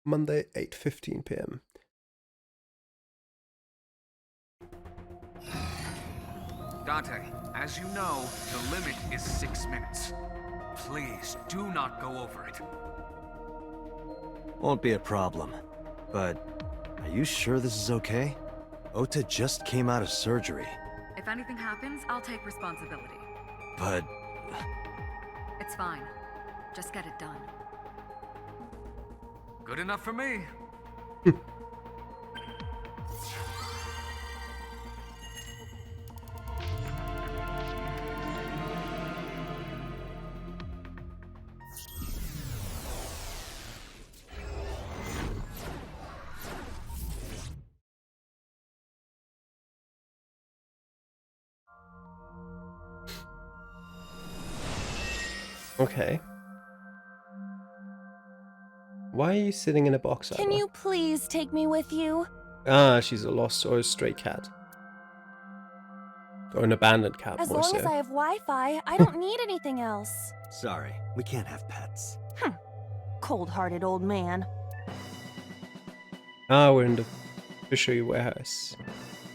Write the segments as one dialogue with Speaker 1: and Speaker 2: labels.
Speaker 1: Monday, 8:15 p.m.
Speaker 2: Dante, as you know, the limit is 6 minutes. Please, do not go over it.
Speaker 3: Won't be a problem. But, are you sure this is okay? Ota just came out of surgery.
Speaker 4: If anything happens, I'll take responsibility.
Speaker 3: But...
Speaker 4: It's fine. Just get it done.
Speaker 2: Good enough for me.
Speaker 1: Okay. Why are you sitting in a box?
Speaker 5: Can you please take me with you?
Speaker 1: Ah, she's a lost or a stray cat. Or an abandoned cat,
Speaker 5: As
Speaker 1: more
Speaker 5: long
Speaker 1: so.
Speaker 5: as I have Wi-Fi, I don't need anything else.
Speaker 3: Sorry, we can't have pets.
Speaker 5: Cold-hearted old man.
Speaker 1: Ah, we're in the fishery warehouse.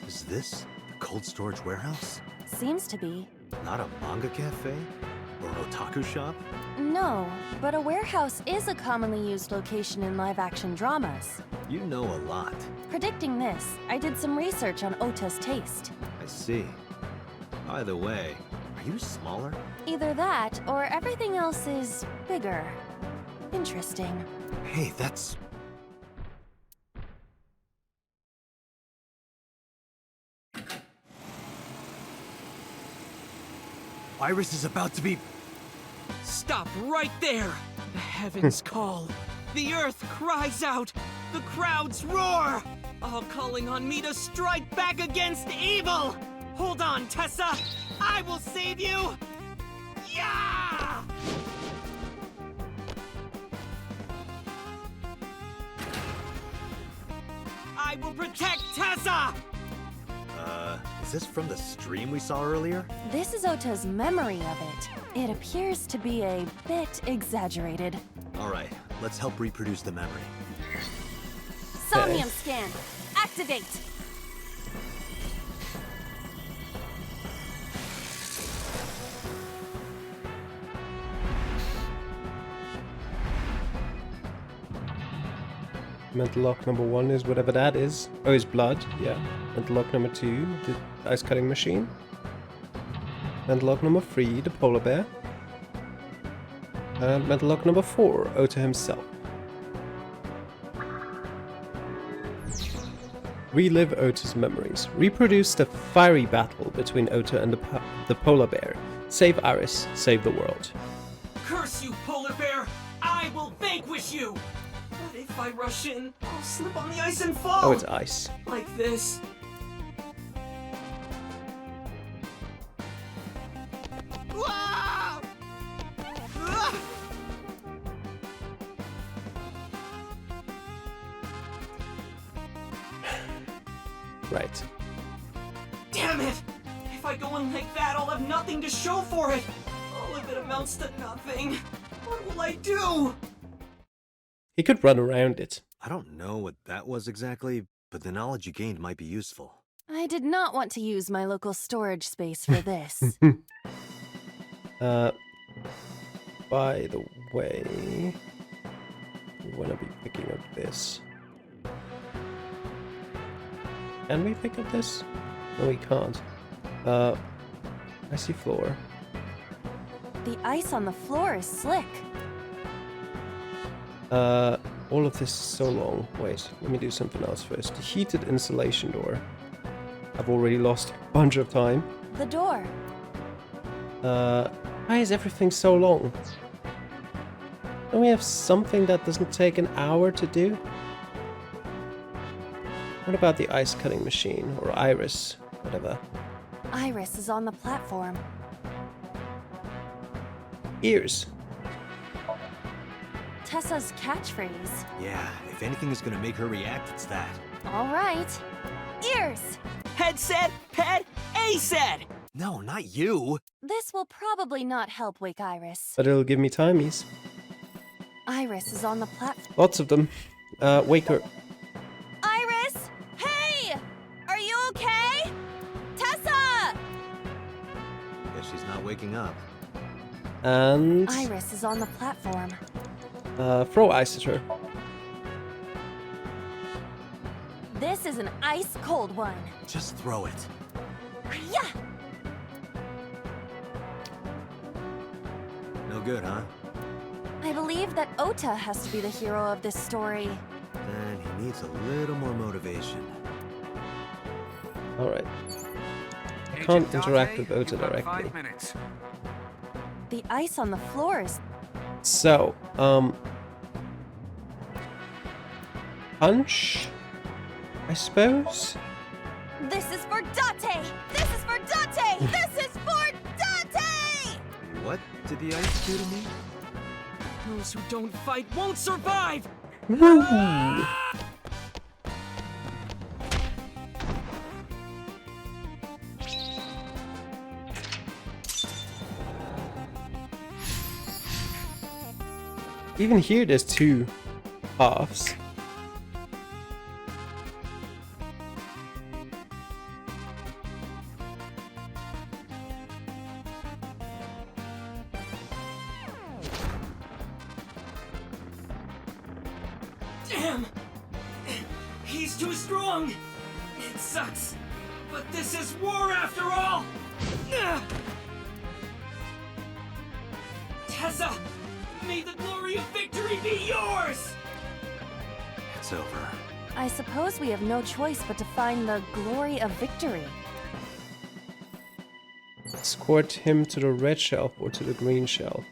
Speaker 3: Is this the cold storage warehouse?
Speaker 5: Seems to be.
Speaker 3: Not a manga cafe? Or an otaku shop?
Speaker 5: No, but a warehouse is a commonly used location in live-action dramas.
Speaker 3: You know a lot.
Speaker 5: Predicting this, I did some research on Ota's taste.
Speaker 3: I see. By the way, are you smaller?
Speaker 5: Either that, or everything else is bigger. Interesting.
Speaker 3: Hey, that's... Iris is about to be...
Speaker 6: Stop right there! The heavens call. The earth cries out. The crowds roar. All calling on me to strike back against evil! Hold on, Tessa! I will save you! Yeah! I will protect Tessa!
Speaker 3: Is this from the stream we saw earlier?
Speaker 5: This is Ota's memory of it. It appears to be a bit exaggerated.
Speaker 3: Alright, let's help reproduce the memory.
Speaker 5: Somnium scan. Activate!
Speaker 1: Mental lock number 1 is whatever that is. Oh, is blood. Yeah. Mental lock number 2, the ice cutting machine. Mental lock number 3, the polar bear. And mental lock number 4, Ota himself. Relive Ota's memories. Reproduce the fiery battle between Ota and the polar bear. Save Iris, save the world.
Speaker 6: Curse you, polar bear! I will vanquish you! But if I rush in, I'll slip on the ice and fall!
Speaker 1: Oh, it's ice.
Speaker 6: Like this. Ah! Ah!
Speaker 1: Right.
Speaker 6: Damn it! If I go in like that, I'll have nothing to show for it! All of it amounts to nothing. What will I do?
Speaker 1: He could run around it.
Speaker 3: I don't know what that was exactly, but the knowledge you gained might be useful.
Speaker 5: I did not want to use my local storage space for this.
Speaker 1: By the way, we want to be picking up this. Can we pick up this? No, we can't. Icy floor.
Speaker 5: The ice on the floor is slick.
Speaker 1: All of this is so long. Wait, let me do something else first. The heated insulation door. I've already lost a bunch of time.
Speaker 5: The door.
Speaker 1: Why is everything so long? Don't we have something that doesn't take an hour to do? What about the ice cutting machine? Or Iris? Whatever.
Speaker 5: Iris is on the platform.
Speaker 1: Ears.
Speaker 5: Tessa's catchphrase.
Speaker 3: Yeah, if anything is gonna make her react, it's that.
Speaker 5: All right. Ears!
Speaker 6: Head said, head, A said!
Speaker 3: No, not you!
Speaker 5: This will probably not help wake Iris.
Speaker 1: But it'll give me timies.
Speaker 5: Iris is on the platform.
Speaker 1: Lots of them. Wake her.
Speaker 5: Iris! Hey! Are you okay? Tessa!
Speaker 3: Guess she's not waking up.
Speaker 1: And
Speaker 5: Iris is on the platform.
Speaker 1: throw ice at her.
Speaker 5: This is an ice cold one.
Speaker 3: Just throw it.
Speaker 5: Yeah!
Speaker 3: No good, huh?
Speaker 5: I believe that Ota has to be the hero of this story.
Speaker 3: Then he needs a little more motivation.
Speaker 1: Alright.
Speaker 2: Agent
Speaker 1: Can't
Speaker 2: Date,
Speaker 1: interact with Ota
Speaker 2: you've got
Speaker 1: directly.
Speaker 2: 5 minutes.
Speaker 5: The ice on the floor is...
Speaker 1: So, punch, I suppose?
Speaker 5: This is for Date! This is for Date! This is for Date!
Speaker 3: What did the ice do to me?
Speaker 6: Those who don't fight won't survive!
Speaker 1: Woo! Even here, there's two halves.
Speaker 6: Damn! He's too strong! It sucks, but this is war after all! Tessa! May the glory of victory be yours!
Speaker 3: It's over.
Speaker 5: I suppose we have no choice but to find the glory of victory.
Speaker 1: Escort him to the red shelf or to the green shelf.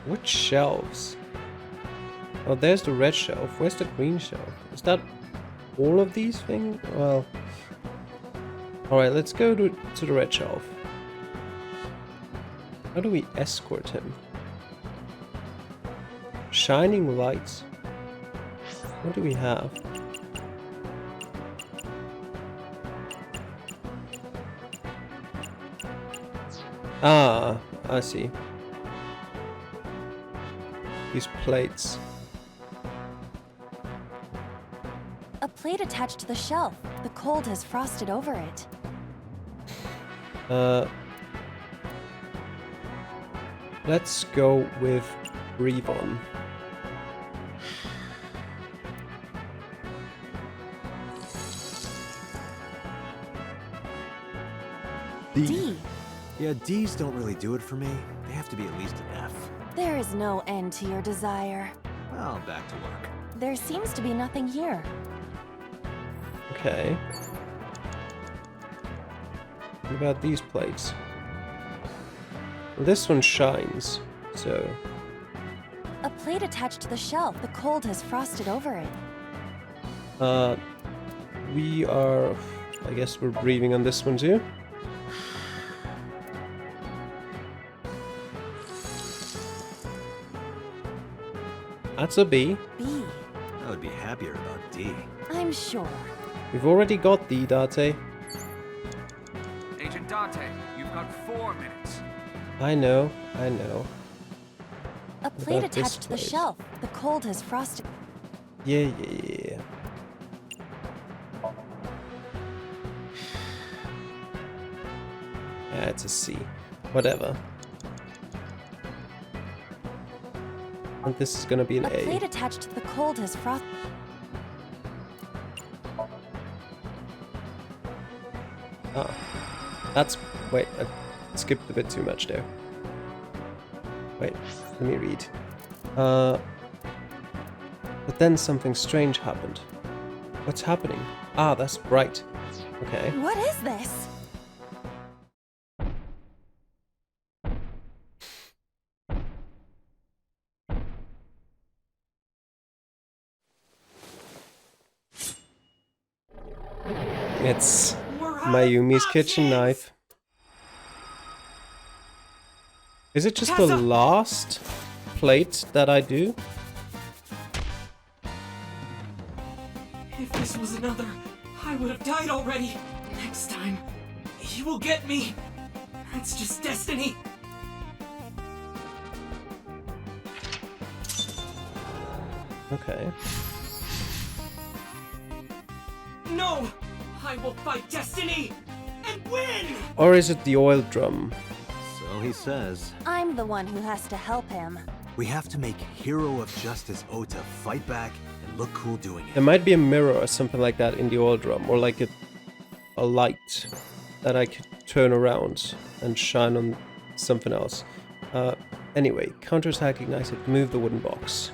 Speaker 1: Which shelves? Oh, there's the red shelf. Where's the green shelf? Is that all of these things? Well... Alright, let's go to the red shelf. How do we escort him? Shining lights. What do we have? Ah, I see. These plates.
Speaker 5: A plate attached to the shelf. The cold has frosted over it.
Speaker 1: Let's go with breathe on.
Speaker 5: D.
Speaker 3: Yeah, D's don't really do it for me. They have to be at least an F.
Speaker 5: There is no end to your desire.
Speaker 3: Well, back to work.
Speaker 5: There seems to be nothing here.
Speaker 1: Okay. What about these plates? Well, this one shines, so...
Speaker 5: A plate attached to the shelf. The cold has frosted over it.
Speaker 1: We are... I guess we're breathing on this one too. That's a B.
Speaker 5: B.
Speaker 3: I would be happier about D.
Speaker 5: I'm sure.
Speaker 1: We've already got D, Date.
Speaker 2: Agent Date, you've got 4 minutes.
Speaker 1: I know, I know.
Speaker 5: A plate
Speaker 1: about this
Speaker 5: attached to the
Speaker 1: plate?
Speaker 5: shelf. The cold has frosted.
Speaker 1: Yeah. Yeah, it's a C. Whatever. And this is gonna be an
Speaker 5: A plate
Speaker 1: A.
Speaker 5: attached to the cold has frosted.
Speaker 1: Ah. That's... Wait, I skipped a bit too much there. Wait, let me read. But then something strange happened. What's happening? Ah, that's bright. Okay.
Speaker 5: What is this?
Speaker 1: It's
Speaker 6: We're out of
Speaker 1: Mayumi's kitchen
Speaker 6: options!
Speaker 1: knife. Is it just the
Speaker 6: Tessa!
Speaker 1: last plate that I do?
Speaker 6: If this was another, I would have died already. Next time, he will get me. That's just destiny.
Speaker 1: Okay.
Speaker 6: No! I will fight destiny and win!
Speaker 1: Or is it the oil drum?
Speaker 3: So he says.
Speaker 5: I'm the one who has to help him.
Speaker 3: We have to make hero of justice Ota fight back and look cool doing
Speaker 1: There
Speaker 3: it.
Speaker 1: might be a mirror or something like that in the oil drum, or like a light that I could turn around and shine on something else. Anyway, counterattack ignited, move the wooden box.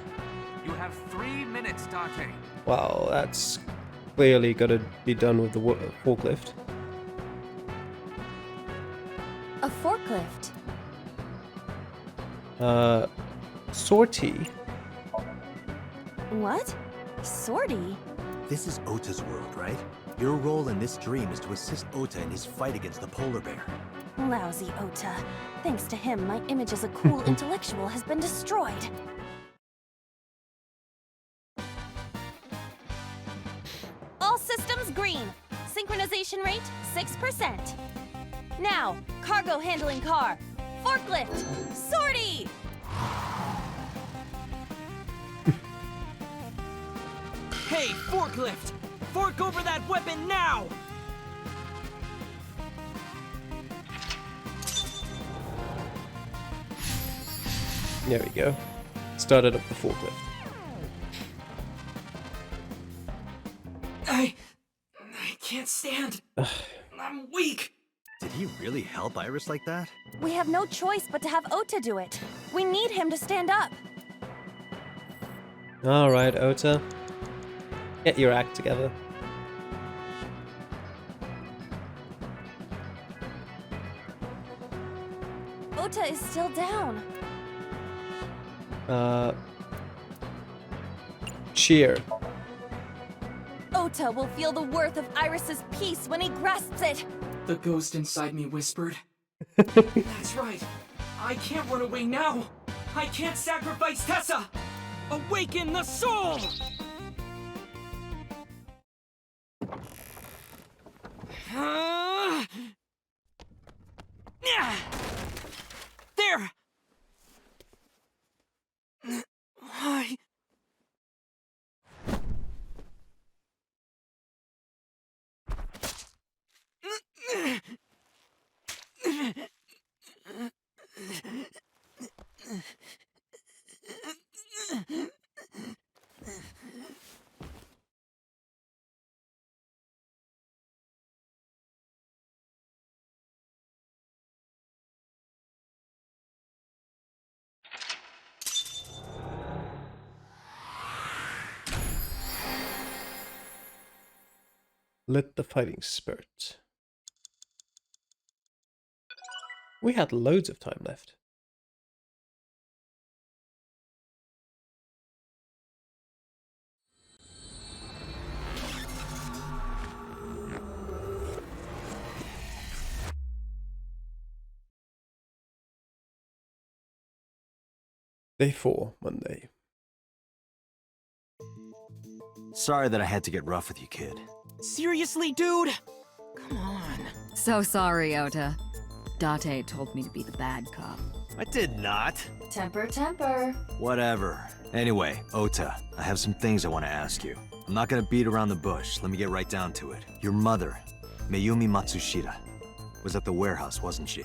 Speaker 2: You have 3 minutes, Date.
Speaker 1: Wow, that's clearly gotta be done with the forklift.
Speaker 5: A forklift.
Speaker 1: Sortie?
Speaker 5: What? Sortie?
Speaker 3: This is Ota's world, right? Your role in this dream is to assist Ota in his fight against the polar bear.
Speaker 5: Lousy Ota. Thanks to him, my image as a cool intellectual has been destroyed. All systems green. Synchronization rate 6%. Now, cargo handling car. Forklift. Sortie!
Speaker 6: Hey, forklift! Fork over that weapon now!
Speaker 1: There we go. Started up the forklift.
Speaker 6: I can't stand. I'm weak.
Speaker 3: Did he really help Iris like that?
Speaker 5: We have no choice but to have Ota do it. We need him to stand up.
Speaker 1: Alright, Ota. Get your act together.
Speaker 5: Ota is still down.
Speaker 1: Cheer.
Speaker 5: Ota will feel the worth of Iris's peace when he grasps it.
Speaker 6: The ghost inside me whispered. That's right. I can't run away now. I can't sacrifice Tessa. Awaken the soul! There! Why?
Speaker 1: Lit the fighting spirit. We had loads of time left. Day 4, Monday.
Speaker 3: Sorry that I had to get rough with you, kid.
Speaker 6: Seriously, dude? Come on.
Speaker 4: So sorry, Ota. Date told me to be the bad cop.
Speaker 3: I did not.
Speaker 5: Temper, temper.
Speaker 3: Whatever. Anyway, Ota, I have some things I want to ask you. I'm not gonna beat around the bush. Let me get right down to it. Your mother, Mayumi Matsushita, was at the warehouse, wasn't she?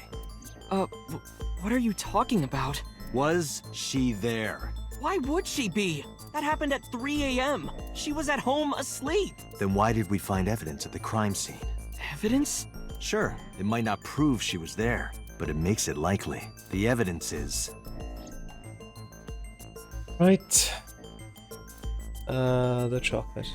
Speaker 6: What are you talking about?
Speaker 3: Was she there?
Speaker 6: Why would she be? That happened at 3 a.m. She was at home asleep.
Speaker 3: Then why did we find evidence at the crime scene?
Speaker 6: Evidence?
Speaker 3: Sure, it might not prove she was there, but it makes it likely. The evidence is...
Speaker 1: Right. The chocolate.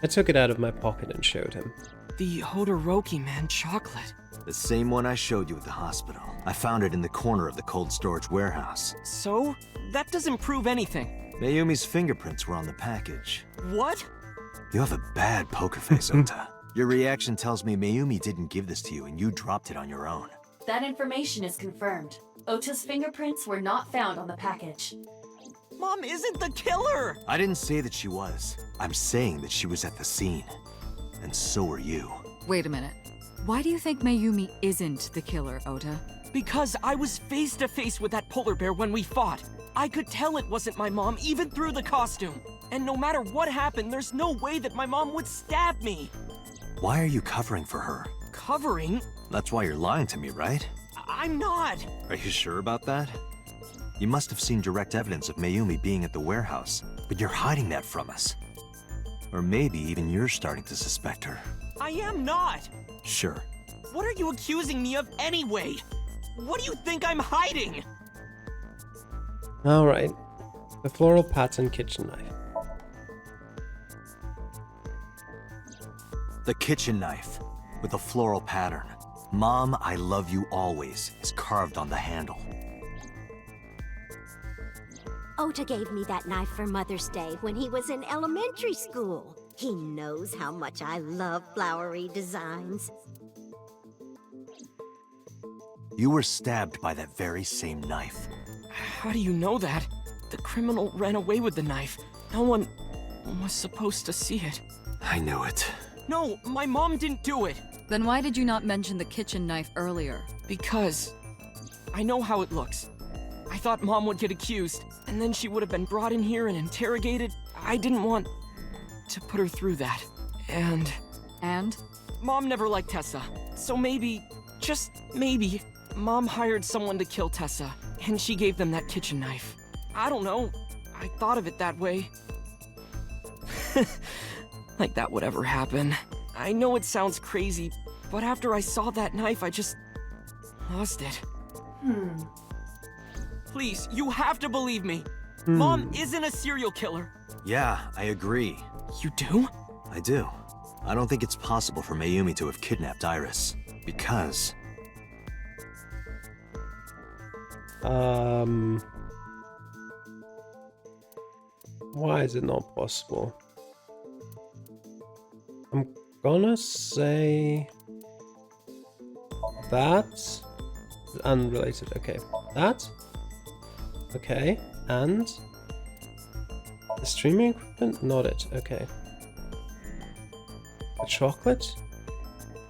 Speaker 1: I took it out of my pocket and showed him.
Speaker 6: The Hodoroki man chocolate.
Speaker 3: The same one I showed you at the hospital. I found it in the corner of the cold storage warehouse.
Speaker 6: So? That doesn't prove anything.
Speaker 3: Mayumi's fingerprints were on the package.
Speaker 6: What?
Speaker 3: You have a bad poker face, Ota. Your reaction tells me Mayumi didn't give this to you and you dropped it on your own.
Speaker 5: That information is confirmed. Ota's fingerprints were not found on the package.
Speaker 6: Mom isn't the killer!
Speaker 3: I didn't say that she was. I'm saying that she was at the scene. And so were you.
Speaker 4: Wait a minute. Why do you think Mayumi isn't the killer, Ota?
Speaker 6: Because I was face to face with that polar bear when we fought. I could tell it wasn't my mom even through the costume. And no matter what happened, there's no way that my mom would stab me.
Speaker 3: Why are you covering for her?
Speaker 6: Covering?
Speaker 3: That's why you're lying to me, right?
Speaker 6: I'm not.
Speaker 3: Are you sure about that? You must have seen direct evidence of Mayumi being at the warehouse, but you're hiding that from us. Or maybe even you're starting to suspect her.
Speaker 6: I am not.
Speaker 3: Sure.
Speaker 6: What are you accusing me of anyway? What do you think I'm hiding?
Speaker 1: Alright. The floral pattern kitchen knife.
Speaker 3: The kitchen knife with a floral pattern. Mom, I love you always is carved on the handle.
Speaker 7: Ota gave me that knife for Mother's Day when he was in elementary school. He knows how much I love flowery designs.
Speaker 3: You were stabbed by that very same knife.
Speaker 6: How do you know that? The criminal ran away with the knife. No one was supposed to see it.
Speaker 3: I knew it.
Speaker 6: No, my mom didn't do it.
Speaker 4: Then why did you not mention the kitchen knife earlier?
Speaker 6: Because I know how it looks. I thought Mom would get accused, and then she would have been brought in here and interrogated. I didn't want to put her through that. And Mom never liked Tessa. So maybe, just maybe, Mom hired someone to kill Tessa, and she gave them that kitchen knife. I don't know. I thought of it that way. Like that would ever happen. I know it sounds crazy, but after I saw that knife, I just lost it. Please, you have to believe me. Mom isn't a serial killer.
Speaker 3: Yeah, I agree.
Speaker 6: You do?
Speaker 3: I do. I don't think it's possible for Mayumi to have kidnapped Iris. Because...
Speaker 1: Why is it not possible? I'm gonna say that unrelated. Okay, that. Okay, and the streaming equipment, not it. Okay, the chocolate.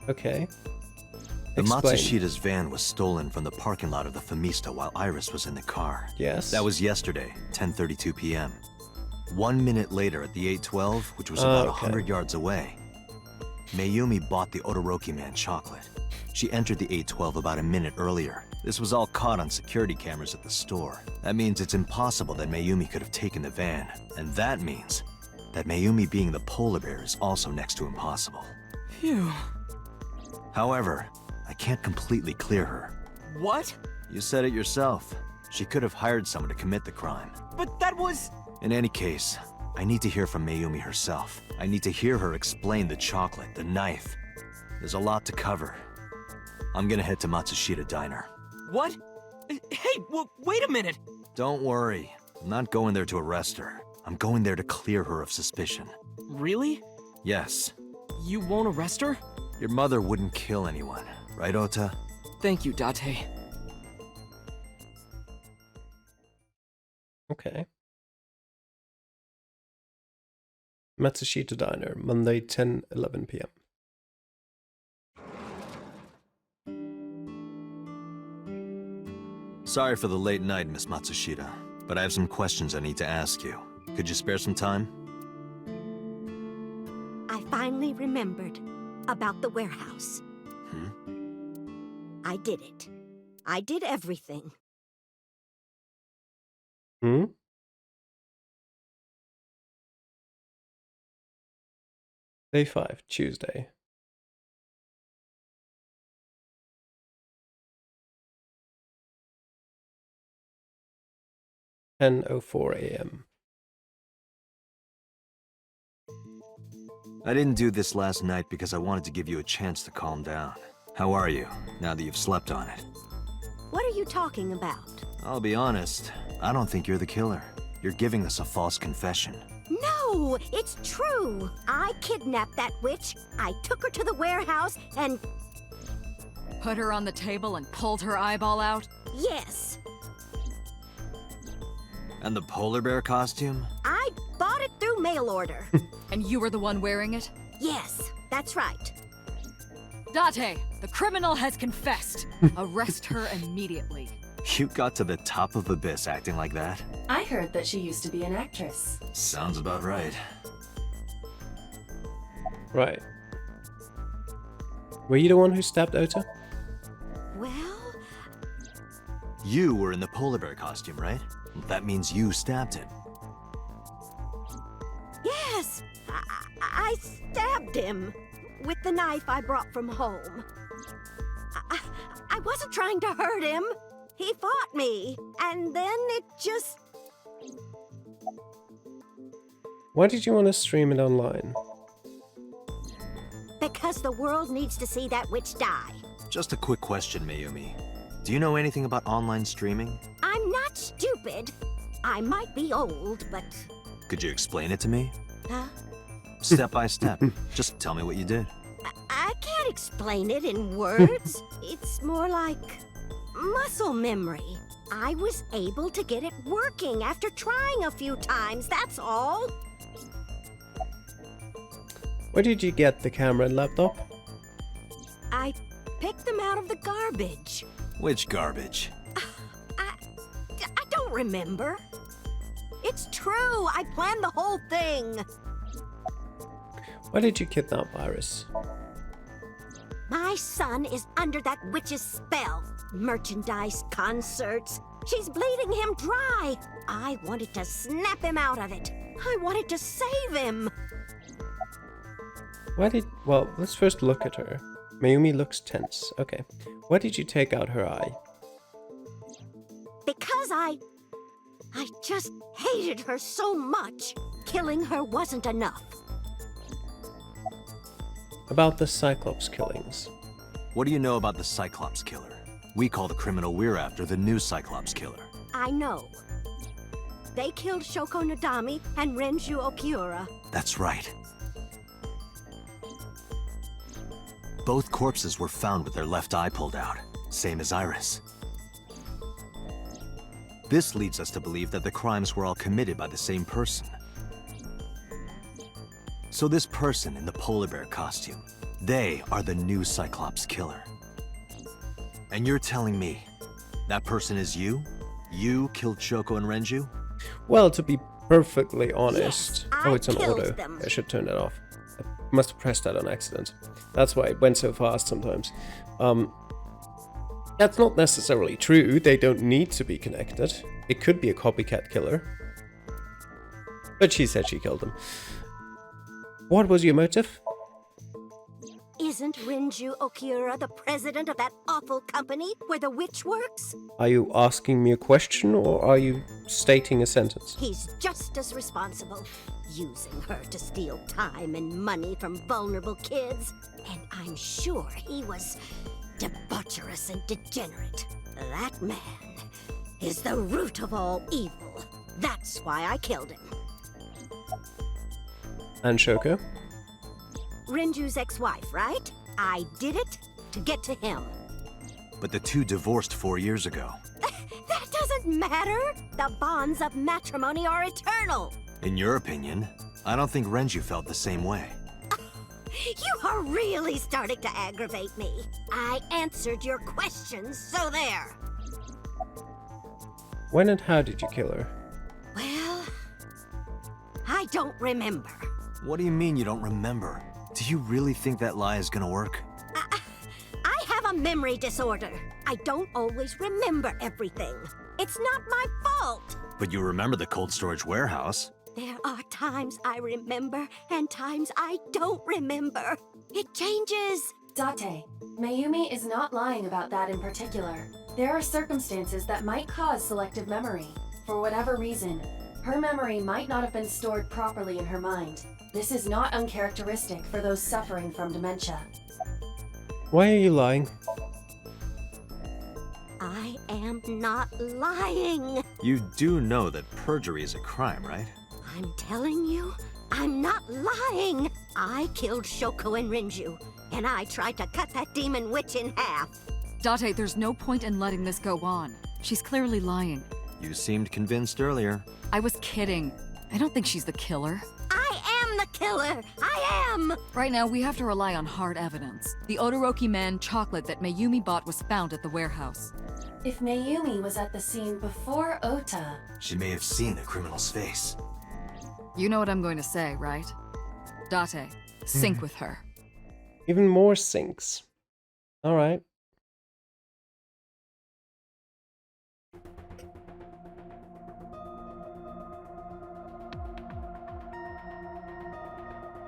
Speaker 1: Okay.
Speaker 3: The
Speaker 1: Explain.
Speaker 3: Matsushida's van was stolen from the parking lot of the Famista while Iris was in the car.
Speaker 1: Yes.
Speaker 3: That was yesterday, 10:32 p.m. 1 minute later at the 812, which was about
Speaker 1: okay.
Speaker 3: 100 yards away, Mayumi bought the Odoroki Man chocolate. She entered the 812 about a minute earlier. This was all caught on security cameras at the store. That means it's impossible that Mayumi could have taken the van. And that means that Mayumi being the polar bear is also next to impossible.
Speaker 6: Phew.
Speaker 3: However, I can't completely clear her.
Speaker 6: What?
Speaker 3: You said it yourself. She could have hired someone to commit the crime.
Speaker 6: But that was...
Speaker 3: In any case, I need to hear from Mayumi herself. I need to hear her explain the chocolate, the knife. There's a lot to cover. I'm gonna head to Matsushita Diner.
Speaker 6: What? Hey, wait a minute!
Speaker 3: Don't worry. I'm not going there to arrest her. I'm going there to clear her of suspicion.
Speaker 6: Really?
Speaker 3: Yes.
Speaker 6: You won't arrest her?
Speaker 3: Your mother wouldn't kill anyone, right, Ota?
Speaker 6: Thank you, Date.
Speaker 1: Okay. Matsushita Diner, Monday, 10:11 p.m.
Speaker 3: Sorry for the late night, Miss Matsushita, but I have some questions I need to ask you. Could you spare some time?
Speaker 7: I finally remembered about the warehouse. I did it. I did everything.
Speaker 1: Day 5, Tuesday. (10:04 a.m.)
Speaker 3: I didn't do this last night because I wanted to give you a chance to calm down. How are you, now that you've slept on it?
Speaker 7: What are you talking about?
Speaker 3: I'll be honest, I don't think you're the killer. You're giving us a false confession.
Speaker 7: No, it's true. I kidnapped that witch. I took her to the warehouse and...
Speaker 4: Put her on the table and pulled her eyeball out?
Speaker 7: Yes,
Speaker 3: And the polar bear costume?
Speaker 7: I bought it through mail order.
Speaker 4: And you were the one wearing it?
Speaker 7: Yes, that's right.
Speaker 4: Date, the criminal has confessed. Arrest her immediately.
Speaker 3: You got to the top of Abyss acting like that?
Speaker 5: I heard that she used to be an actress.
Speaker 3: Sounds about right.
Speaker 1: Right. Were you the one who stabbed Ota?
Speaker 7: Well,
Speaker 3: You were in the polar bear costume, right? That means you stabbed him.
Speaker 7: yes, I stabbed him with the knife I brought from home. I wasn't trying to hurt him. He fought me, and then it just...
Speaker 1: Why did you want to stream it online?
Speaker 7: Because the world needs to see that witch die.
Speaker 3: Just a quick question, Mayumi. Do you know anything about online streaming?
Speaker 7: I'm not stupid. I might be old, but...
Speaker 3: Could you explain it to me?
Speaker 7: Huh?
Speaker 3: Step by step. Just tell me what you did.
Speaker 7: I can't explain it in words. It's more like muscle memory. I was able to get it working after trying a few times, that's all.
Speaker 1: Where did you get the camera and laptop?
Speaker 7: I picked them out of the garbage.
Speaker 3: Which garbage?
Speaker 7: I don't remember. It's true, I planned the whole thing.
Speaker 1: Why did you kidnap Iris?
Speaker 7: My son is under that witch's spell. Merchandise, concerts. She's bleeding him dry. I wanted to snap him out of it. I wanted to save him.
Speaker 1: Why did... Well, let's first look at her. Mayumi looks tense. Okay. Why did you take out her eye?
Speaker 7: Because I just hated her so much. Killing her wasn't enough.
Speaker 1: About the Cyclops killings.
Speaker 3: What do you know about the Cyclops killer? We call the criminal we're after the new Cyclops killer.
Speaker 7: I know. They killed Shoko Nadami and Renju Okiura.
Speaker 3: That's right. Both corpses were found with their left eye pulled out, same as Iris. This leads us to believe that the crimes were all committed by the same person. So this person in the polar bear costume, they are the new Cyclops killer. And you're telling me that person is you? You killed Shoko and Renju?
Speaker 1: Well, to be perfectly honest...
Speaker 7: Yes,
Speaker 1: oh, it's an
Speaker 7: I killed
Speaker 1: auto.
Speaker 7: them.
Speaker 1: I should turn that off. I must have pressed that on accident. That's why it went so fast sometimes. That's not necessarily true. They don't need to be connected. It could be a copycat killer. But she said she killed them. What was your motive?
Speaker 7: Isn't Renju Okiura the president of that awful company where the witch works?
Speaker 1: Are you asking me a question or are you stating a sentence?
Speaker 7: He's just as responsible, using her to steal time and money from vulnerable kids. And I'm sure he was debaucherous and degenerate. That man is the root of all evil. That's why I killed him.
Speaker 1: And Shoko?
Speaker 7: Renju's ex-wife, right? I did it to get to him.
Speaker 3: But the two divorced 4 years ago.
Speaker 7: That doesn't matter. The bonds of matrimony are eternal.
Speaker 3: In your opinion, I don't think Renju felt the same way.
Speaker 7: You are really starting to aggravate me. I answered your questions, so there.
Speaker 1: When and how did you kill her?
Speaker 7: Well, I don't remember.
Speaker 3: What do you mean you don't remember? Do you really think that lie is gonna work?
Speaker 7: I have a memory disorder. I don't always remember everything. It's not my fault.
Speaker 3: But you remember the cold storage warehouse.
Speaker 7: There are times I remember and times I don't remember. It changes.
Speaker 5: Date, Mayumi is not lying about that in particular. There are circumstances that might cause selective memory. For whatever reason, her memory might not have been stored properly in her mind. This is not uncharacteristic for those suffering from dementia.
Speaker 1: Why are you lying?
Speaker 7: I am not lying.
Speaker 3: You do know that perjury is a crime, right?
Speaker 7: I'm telling you, I'm not lying. I killed Shoko and Renju, and I tried to cut that demon witch in half.
Speaker 4: Date, there's no point in letting this go on. She's clearly lying.
Speaker 3: You seemed convinced earlier.
Speaker 4: I was kidding. I don't think she's the killer.
Speaker 7: I am the killer! I am!
Speaker 4: Right now, we have to rely on hard evidence. The Odoroki Man chocolate that Mayumi bought was found at the warehouse.
Speaker 5: If Mayumi was at the scene before Ota,
Speaker 3: She may have seen the criminal's face.
Speaker 4: You know what I'm going to say, right? Date, sync with her.
Speaker 1: Even more syncs. Alright.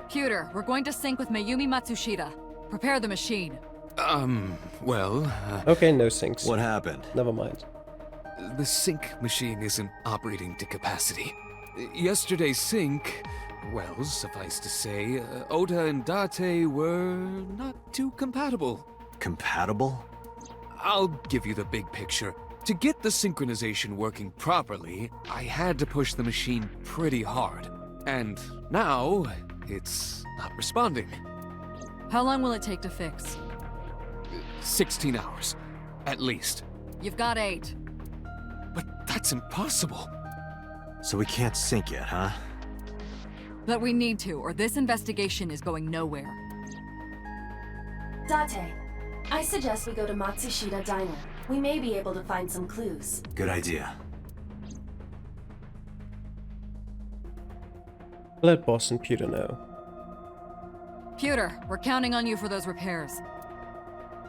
Speaker 4: Pewter, we're going to sync with Mayumi Matsushita. Prepare the machine.
Speaker 2: Well,
Speaker 1: Okay, no syncs.
Speaker 3: What happened?
Speaker 1: Never mind.
Speaker 2: the sync machine isn't operating to capacity. Yesterday's sync, well, suffice to say, Ota and Date were not too compatible.
Speaker 3: Compatible?
Speaker 2: I'll give you the big picture. To get the synchronization working properly, I had to push the machine pretty hard. And now, it's not responding.
Speaker 4: How long will it take to fix?
Speaker 2: 16 hours, at least.
Speaker 4: You've got 8.
Speaker 2: But that's impossible.
Speaker 3: So we can't sync yet, huh?
Speaker 4: But we need to, or this investigation is going nowhere.
Speaker 5: Date, I suggest we go to Matsushita Diner. We may be able to find some clues.
Speaker 3: Good idea.
Speaker 1: Let Boss and Pewter know.
Speaker 4: Pewter, we're counting on you for those repairs.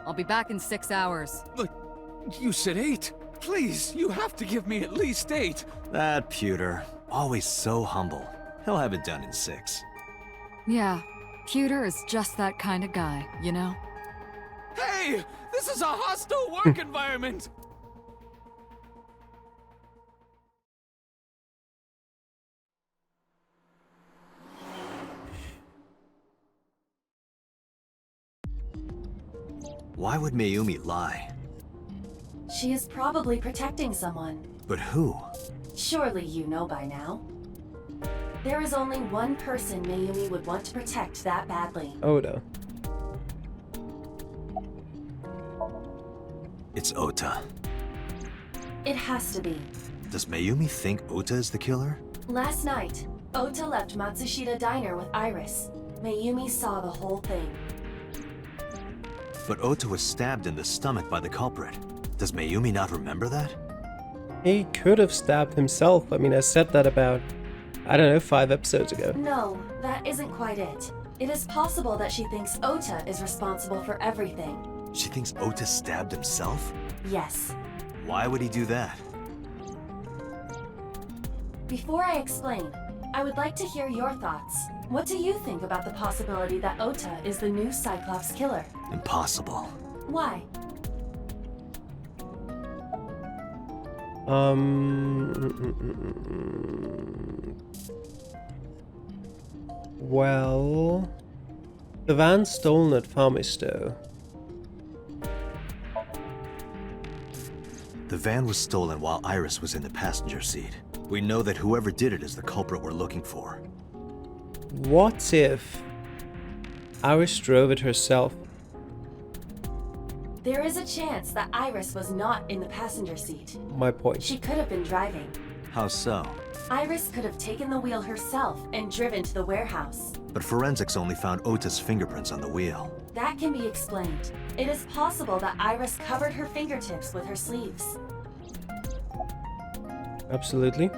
Speaker 4: I'll be back in 6 hours.
Speaker 2: But you said 8. Please, you have to give me at least 8.
Speaker 3: That Pewter, always so humble. He'll have it done in 6.
Speaker 4: Yeah, Pewter is just that kind of guy, you know?
Speaker 2: Hey! This is a hostile work environment!
Speaker 3: Why would Mayumi lie?
Speaker 5: She is probably protecting someone.
Speaker 3: But who?
Speaker 5: Surely you know by now. There is only one person Mayumi would want to protect that badly.
Speaker 1: Oda.
Speaker 3: It's Ota.
Speaker 5: It has to be.
Speaker 3: Does Mayumi think Ota is the killer?
Speaker 5: Last night, Ota left Matsushita Diner with Iris. Mayumi saw the whole thing.
Speaker 3: But Ota was stabbed in the stomach by the culprit. Does Mayumi not remember that?
Speaker 1: He could have stabbed himself. I mean, I said that about, I don't know, 5 episodes ago.
Speaker 5: No, that isn't quite it. It is possible that she thinks Ota is responsible for everything.
Speaker 3: She thinks Ota stabbed himself?
Speaker 5: Yes.
Speaker 3: Why would he do that?
Speaker 5: Before I explain, I would like to hear your thoughts. What do you think about the possibility that Ota is the new Cyclops killer?
Speaker 3: Impossible.
Speaker 5: Why?
Speaker 1: Well, the van stolen at Farmisto.
Speaker 3: The van was stolen while Iris was in the passenger seat. We know that whoever did it is the culprit we're looking for.
Speaker 1: What if Iris drove it herself?
Speaker 5: There is a chance that Iris was not in the passenger seat.
Speaker 1: My point.
Speaker 5: She could have been driving.
Speaker 3: How so?
Speaker 5: Iris could have taken the wheel herself and driven to the warehouse.
Speaker 3: But forensics only found Ota's fingerprints on the wheel.
Speaker 5: That can be explained. It is possible that Iris covered her fingertips with her sleeves.
Speaker 1: Absolutely.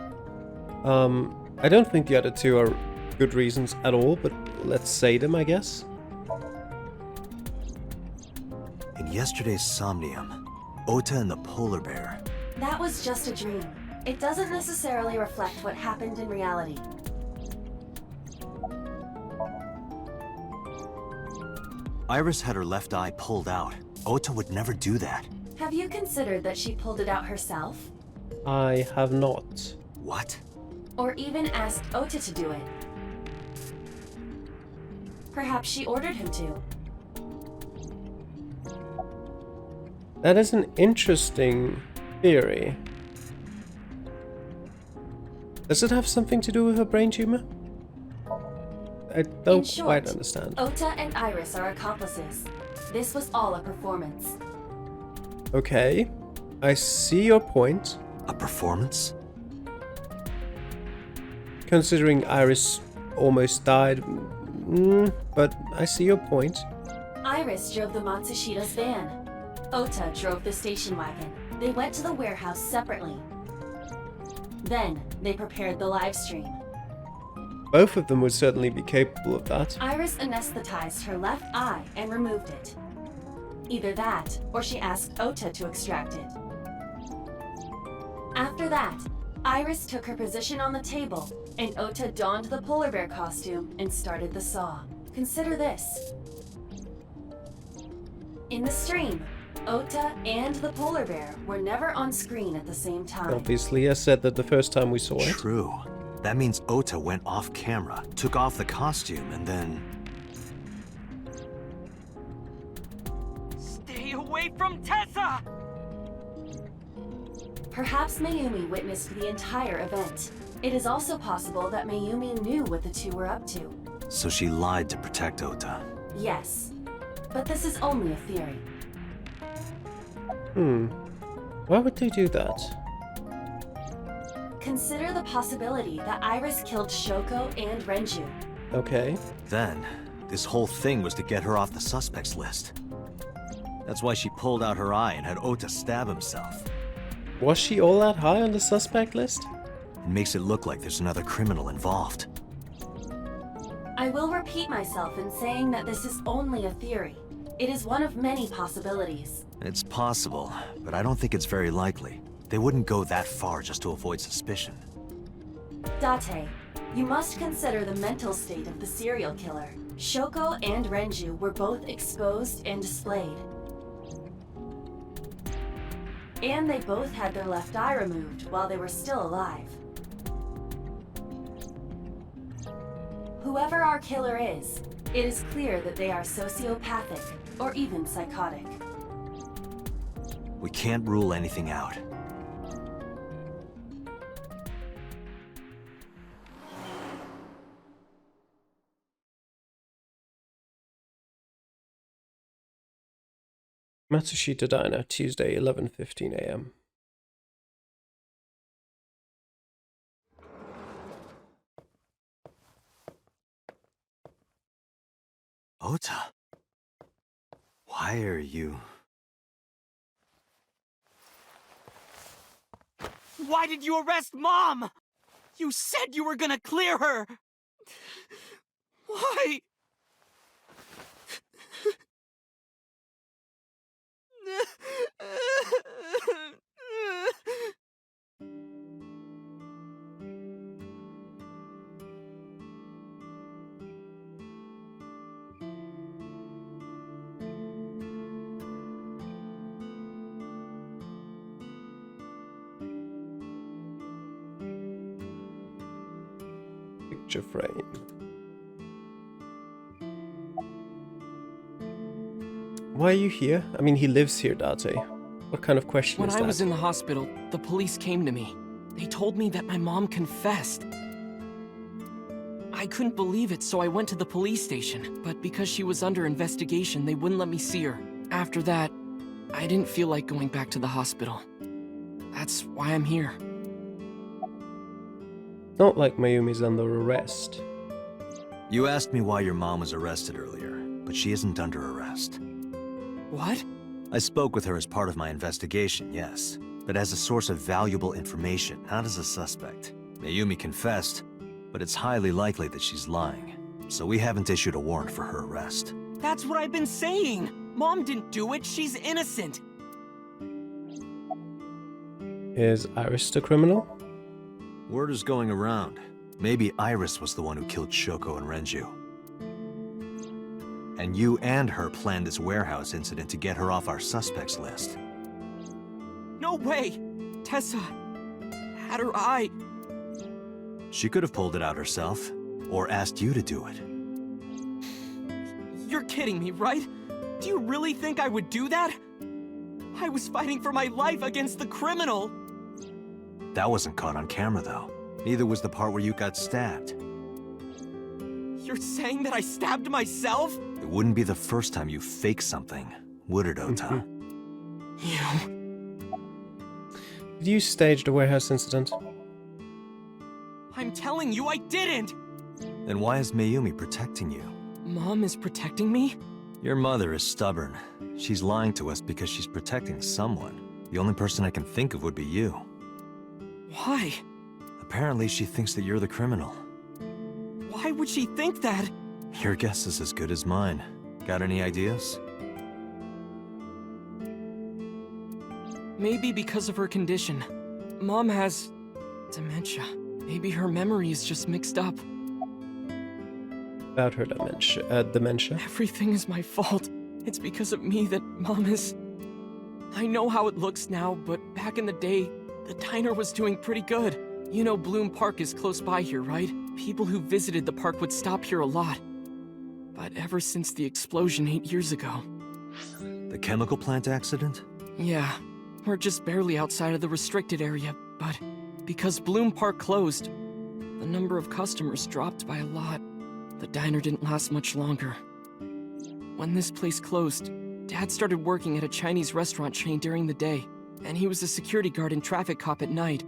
Speaker 1: I don't think the other two are good reasons at all, but let's say them, I guess.
Speaker 3: In yesterday's Somnium, Ota and the polar bear.
Speaker 5: That was just a dream. It doesn't necessarily reflect what happened in reality.
Speaker 3: Iris had her left eye pulled out. Ota would never do that.
Speaker 5: Have you considered that she pulled it out herself?
Speaker 1: I have not.
Speaker 3: What?
Speaker 5: Or even asked Ota to do it? Perhaps she ordered him to.
Speaker 1: That is an interesting theory. Does it have something to do with her brain tumor? I
Speaker 5: In
Speaker 1: don't
Speaker 5: short,
Speaker 1: quite understand.
Speaker 5: Ota and Iris are accomplices. This was all a performance.
Speaker 1: Okay, I see your point.
Speaker 3: A performance?
Speaker 1: Considering Iris almost died. But I see your point.
Speaker 5: Iris drove the Matsushida's van. Ota drove the station wagon. They went to the warehouse separately. Then, they prepared the live stream.
Speaker 1: Both of them would certainly be capable of that.
Speaker 5: Iris anesthetized her left eye and removed it. Either that, or she asked Ota to extract it. After that, Iris took her position on the table, and Ota donned the polar bear costume and started the saw. Consider this. In the stream, Ota and the polar bear were never on screen at the same time.
Speaker 1: Obviously, I said that the first time we saw it.
Speaker 3: True. That means Ota went off camera, took off the costume, and then...
Speaker 6: Stay away from Tessa!
Speaker 5: Perhaps Mayumi witnessed the entire event. It is also possible that Mayumi knew what the two were up to.
Speaker 3: So she lied to protect Ota.
Speaker 5: Yes, but this is only a theory.
Speaker 1: Why would they do that?
Speaker 5: Consider the possibility that Iris killed Shoko and Renju.
Speaker 1: Okay.
Speaker 3: Then, this whole thing was to get her off the suspects list. That's why she pulled out her eye and had Ota stab himself.
Speaker 1: Was she all that high on the suspect list?
Speaker 3: It makes it look like there's another criminal involved.
Speaker 5: I will repeat myself in saying that this is only a theory. It is one of many possibilities.
Speaker 3: It's possible, but I don't think it's very likely. They wouldn't go that far just to avoid suspicion.
Speaker 5: Date, you must consider the mental state of the serial killer. Shoko and Renju were both exposed and displayed. And they both had their left eye removed while they were still alive. Whoever our killer is, it is clear that they are sociopathic or even psychotic.
Speaker 3: We can't rule anything out.
Speaker 1: Matsushita Diner, Tuesday, 11:15 a.m.
Speaker 3: Ota? Why are you...
Speaker 6: Why did you arrest Mom? You said you were gonna clear her! Why?
Speaker 1: Picture frame. Why are you here? I mean, he lives here, Date. What kind of question
Speaker 6: When
Speaker 1: is
Speaker 6: I
Speaker 1: that?
Speaker 6: was in the hospital, the police came to me. They told me that my mom confessed. I couldn't believe it, so I went to the police station. But because she was under investigation, they wouldn't let me see her. After that, I didn't feel like going back to the hospital. That's why I'm here.
Speaker 1: Not like Mayumi's under arrest.
Speaker 3: You asked me why your mom was arrested earlier, but she isn't under arrest.
Speaker 6: What?
Speaker 3: I spoke with her as part of my investigation, yes, but as a source of valuable information, not as a suspect. Mayumi confessed, but it's highly likely that she's lying, so we haven't issued a warrant for her arrest.
Speaker 6: That's what I've been saying! Mom didn't do it, she's innocent!
Speaker 1: Is Iris the criminal?
Speaker 3: Word is going around. Maybe Iris was the one who killed Shoko and Renju. And you and her planned this warehouse incident to get her off our suspects list.
Speaker 6: No way! Tessa had her eye.
Speaker 3: She could have pulled it out herself, or asked you to do it.
Speaker 6: You're kidding me, right? Do you really think I would do that? I was fighting for my life against the criminal!
Speaker 3: That wasn't caught on camera, though. Neither was the part where you got stabbed.
Speaker 6: You're saying that I stabbed myself?
Speaker 3: It wouldn't be the first time you faked something, would it, Ota?
Speaker 6: You...
Speaker 1: Did you stage the warehouse incident?
Speaker 6: I'm telling you I didn't!
Speaker 3: Then why is Mayumi protecting you?
Speaker 6: Mom is protecting me?
Speaker 3: Your mother is stubborn. She's lying to us because she's protecting someone. The only person I can think of would be you.
Speaker 6: Why?
Speaker 3: Apparently, she thinks that you're the criminal.
Speaker 6: Why would she think that?
Speaker 3: Your guess is as good as mine. Got any ideas?
Speaker 6: Maybe because of her condition. Mom has dementia. Maybe her memory is just mixed up.
Speaker 1: About her dementia.
Speaker 6: Everything is my fault. It's because of me that Mom is... I know how it looks now, but back in the day, the diner was doing pretty good. You know Bloom Park is close by here, right? People who visited the park would stop here a lot. But ever since the explosion 8 years ago...
Speaker 3: The chemical plant accident?
Speaker 6: Yeah, we're just barely outside of the restricted area, but because Bloom Park closed, the number of customers dropped by a lot. The diner didn't last much longer. When this place closed, Dad started working at a Chinese restaurant chain during the day, and he was a security guard and traffic cop at night.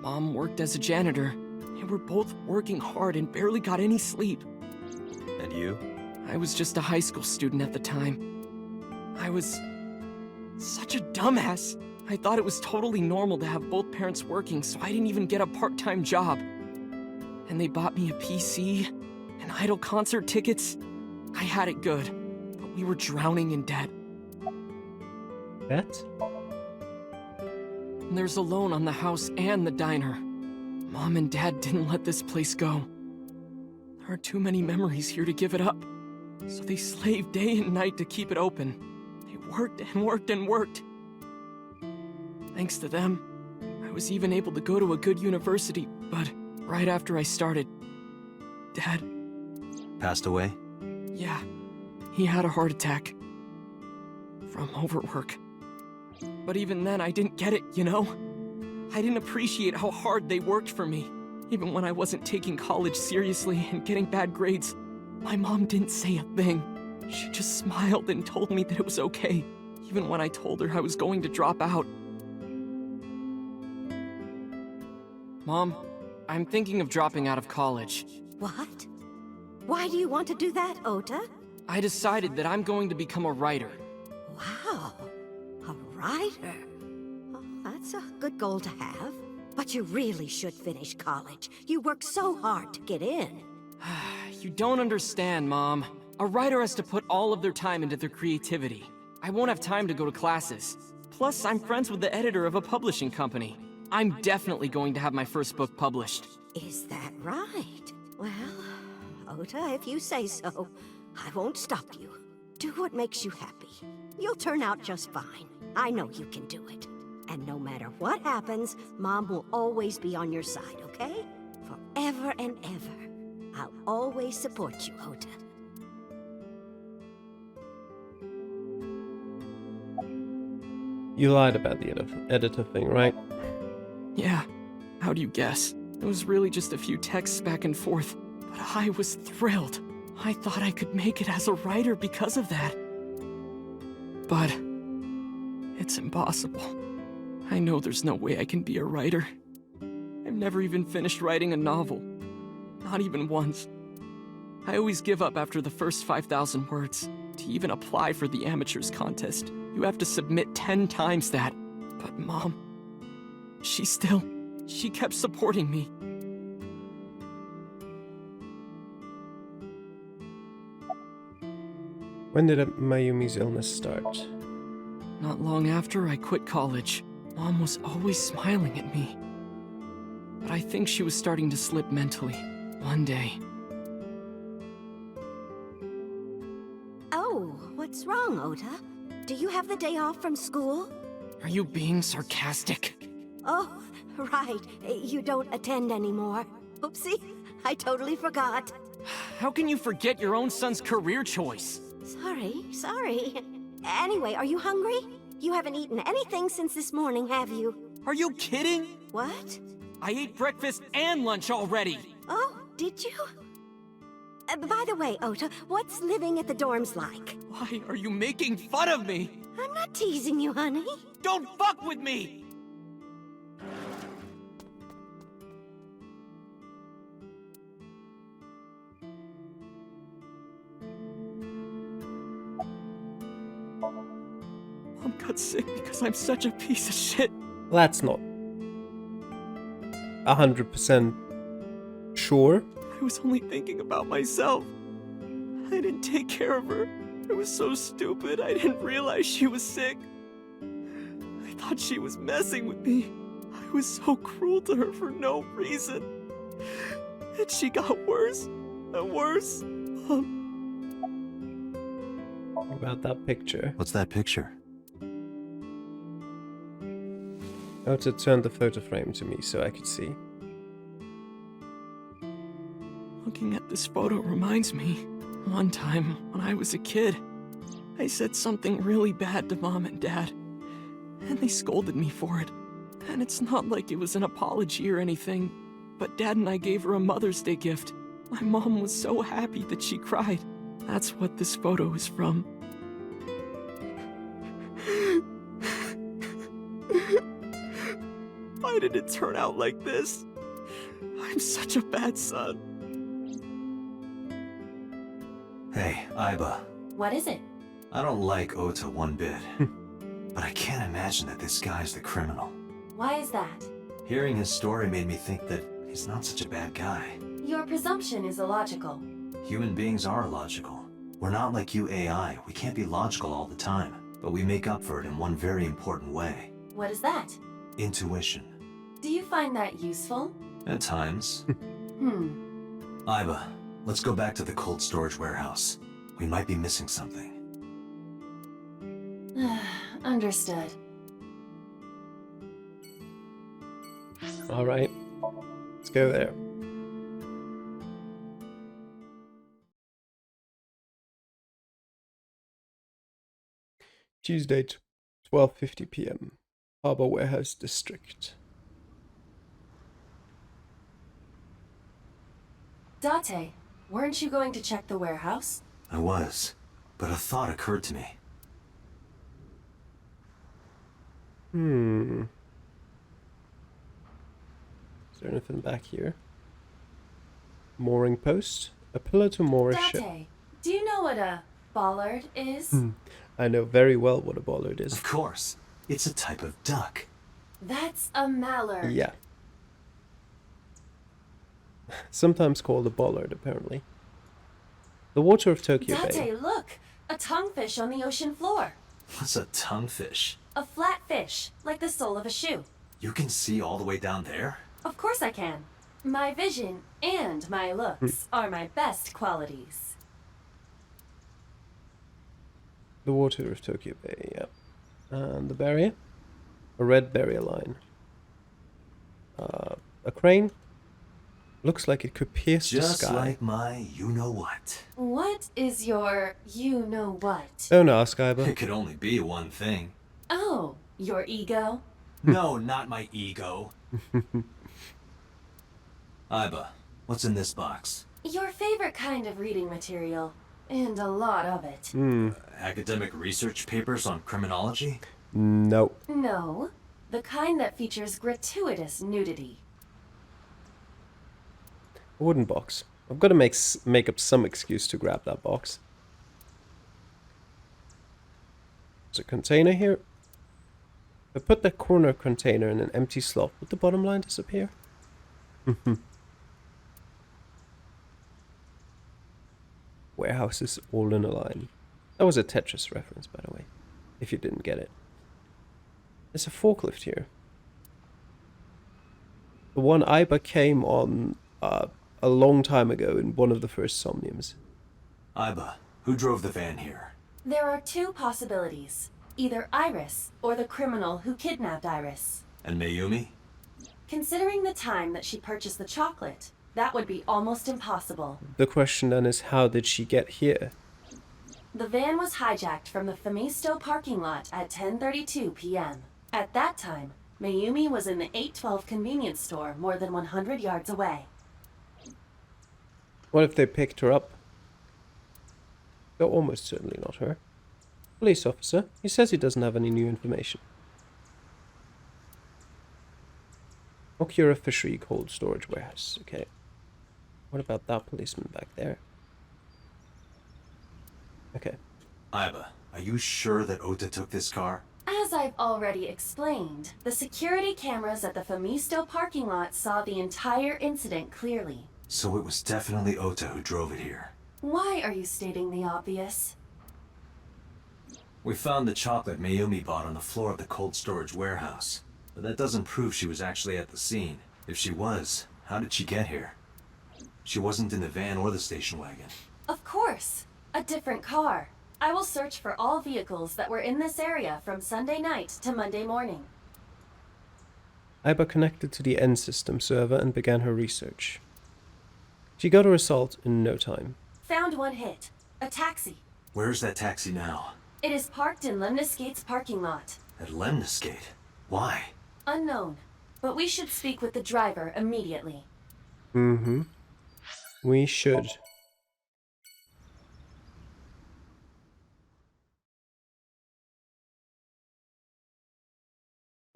Speaker 6: Mom worked as a janitor. They were both working hard and barely got any sleep.
Speaker 3: And you?
Speaker 6: I was just a high school student at the time. I was such a dumbass. I thought it was totally normal to have both parents working, so I didn't even get a part-time job. And they bought me a PC and Idol concert tickets. I had it good, but we were drowning in debt.
Speaker 1: Bet?
Speaker 6: There's a loan on the house and the diner. Mom and Dad didn't let this place go. There are too many memories here to give it up. So they slaved day and night to keep it open. They worked and worked and worked. Thanks to them, I was even able to go to a good university, but right after I started, Dad...
Speaker 3: Passed away?
Speaker 6: Yeah, he had a heart attack. From overwork. But even then, I didn't get it, you know? I didn't appreciate how hard they worked for me. Even when I wasn't taking college seriously and getting bad grades, my mom didn't say a thing. She just smiled and told me that it was okay, even when I told her I was going to drop out. Mom, I'm thinking of dropping out of college.
Speaker 7: What? Why do you want to do that, Ota?
Speaker 6: I decided that I'm going to become a writer.
Speaker 7: Wow, a writer. Oh, that's a good goal to have. But you really should finish college. You worked so hard to get in.
Speaker 6: You don't understand, Mom. A writer has to put all of their time into their creativity. I won't have time to go to classes. Plus, I'm friends with the editor of a publishing company. I'm definitely going to have my first book published.
Speaker 7: Is that right? Well, Ota, if you say so, I won't stop you. Do what makes you happy. You'll turn out just fine. I know you can do it. And no matter what happens, Mom will always be on your side, okay? Forever and ever. I'll always support you, Ota.
Speaker 1: You lied about the editor thing, right?
Speaker 6: Yeah. How do you guess? It was really just a few texts back and forth. But I was thrilled. I thought I could make it as a writer because of that. But it's impossible. I know there's no way I can be a writer. I've never even finished writing a novel. Not even once. I always give up after the first 5,000 words. To even apply for the amateurs contest, you have to submit 10 times that. But Mom, she kept supporting me.
Speaker 1: When did Mayumi's illness start?
Speaker 6: Not long after I quit college, Mom was always smiling at me. But I think she was starting to slip mentally. One day.
Speaker 7: Oh, what's wrong, Ota? Do you have the day off from school?
Speaker 6: Are you being sarcastic?
Speaker 7: Oh, right. You don't attend anymore. Oopsie, I totally forgot.
Speaker 6: How can you forget your own son's career choice?
Speaker 7: Sorry. Anyway, are you hungry? You haven't eaten anything since this morning, have you?
Speaker 6: Are you kidding?
Speaker 7: What?
Speaker 6: I ate breakfast and lunch already.
Speaker 7: Oh, did you? By the way, Ota, what's living at the dorms like?
Speaker 6: Why are you making fun of me?
Speaker 7: I'm not teasing you, honey.
Speaker 6: Don't fuck with me! mom got sick because I'm such a piece of shit.
Speaker 1: That's not 100% sure.
Speaker 6: I was only thinking about myself. I didn't take care of her. I was so stupid, I didn't realize she was sick. I thought she was messing with me. I was so cruel to her for no reason. And she got worse and worse.
Speaker 1: What about that picture?
Speaker 3: What's that picture?
Speaker 1: Oh, to turn the photo frame to me so I could see.
Speaker 6: Looking at this photo reminds me, one time when I was a kid, I said something really bad to Mom and Dad, and they scolded me for it. And it's not like it was an apology or anything, but Dad and I gave her a Mother's Day gift. My mom was so happy that she cried. That's what this photo is from. Why did it turn out like this? I'm such a bad son.
Speaker 3: Hey, Aiba.
Speaker 5: What is it?
Speaker 3: I don't like Ota one bit. But I can't imagine that this guy's the criminal.
Speaker 5: Why is that?
Speaker 3: Hearing his story made me think that he's not such a bad guy.
Speaker 5: Your presumption is illogical.
Speaker 3: Human beings are illogical. We're not like you AI. We can't be logical all the time. But we make up for it in one very important way.
Speaker 5: What is that?
Speaker 3: Intuition.
Speaker 5: Do you find that useful?
Speaker 3: At times. Aiba, let's go back to the cold storage warehouse. We might be missing something.
Speaker 5: Understood.
Speaker 1: Alright. Let's go there. Tuesday, 12:50 p.m. Harbor Warehouse District.
Speaker 5: Date, weren't you going to check the warehouse?
Speaker 3: I was, but a thought occurred to me.
Speaker 1: Is there anything back here? Mooring post? A pillar to moor a ship.
Speaker 5: Date, do you know what a bollard is?
Speaker 1: I know very well what a bollard is.
Speaker 3: Of course. It's a type of duck.
Speaker 5: That's a mallard.
Speaker 1: Yeah. Sometimes called a bollard, apparently. The water of Tokyo Bay.
Speaker 5: Date, look! A tonguefish on the ocean floor.
Speaker 3: What's a tonguefish?
Speaker 5: A flat fish, like the sole of a shoe.
Speaker 3: You can see all the way down there?
Speaker 5: Of course I can. My vision and my looks are my best qualities.
Speaker 1: The water of Tokyo Bay, yeah. And the barrier? A red barrier line. A crane? Looks like it could pierce the sky.
Speaker 3: Just like my you-know-what.
Speaker 5: What is your you-know-what?
Speaker 1: Don't ask, Aiba.
Speaker 3: It could only be one thing.
Speaker 5: Oh, your ego?
Speaker 3: No, not my ego. Aiba, what's in this box?
Speaker 5: Your favorite kind of reading material. And a lot of it.
Speaker 3: Academic research papers on criminology?
Speaker 1: No.
Speaker 5: No, the kind that features gratuitous nudity.
Speaker 1: A wooden box. I've got to make up some excuse to grab that box. There's a container here. If I put the corner container in an empty slot, would the bottom line disappear? Warehouses all in a line. That was a Tetris reference, by the way, if you didn't get it. There's a forklift here. The one Aiba came on a long time ago in one of the first Somniums.
Speaker 3: Aiba, who drove the van here?
Speaker 5: There are two possibilities. Either Iris, or the criminal who kidnapped Iris.
Speaker 3: And Mayumi?
Speaker 5: Considering the time that she purchased the chocolate, that would be almost impossible.
Speaker 1: The question then is, how did she get here?
Speaker 5: The van was hijacked from the Famisto parking lot at 10:32 p.m. At that time, Mayumi was in the 812 convenience store more than 100 yards away.
Speaker 1: What if they picked her up? Though almost certainly not her. Police officer. He says he doesn't have any new information. Okura Fishery Cold Storage Warehouse. Okay. What about that policeman back there? Okay.
Speaker 3: Aiba, are you sure that Ota took this car?
Speaker 5: As I've already explained, the security cameras at the Famisto parking lot saw the entire incident clearly.
Speaker 3: So it was definitely Ota who drove it here.
Speaker 5: Why are you stating the obvious?
Speaker 3: We found the chocolate Mayumi bought on the floor of the cold storage warehouse. But that doesn't prove she was actually at the scene. If she was, how did she get here? She wasn't in the van or the station wagon.
Speaker 5: Of course! A different car. I will search for all vehicles that were in this area from Sunday night to Monday morning.
Speaker 1: Iba connected to the end system server and began her research. She got a result in no time.
Speaker 5: Found one hit. A taxi.
Speaker 3: Where's that taxi now?
Speaker 5: It is parked in Lemniscate's parking lot.
Speaker 3: At Lemniscate? Why?
Speaker 5: Unknown. But we should speak with the driver immediately.
Speaker 1: Mm-hmm. We should.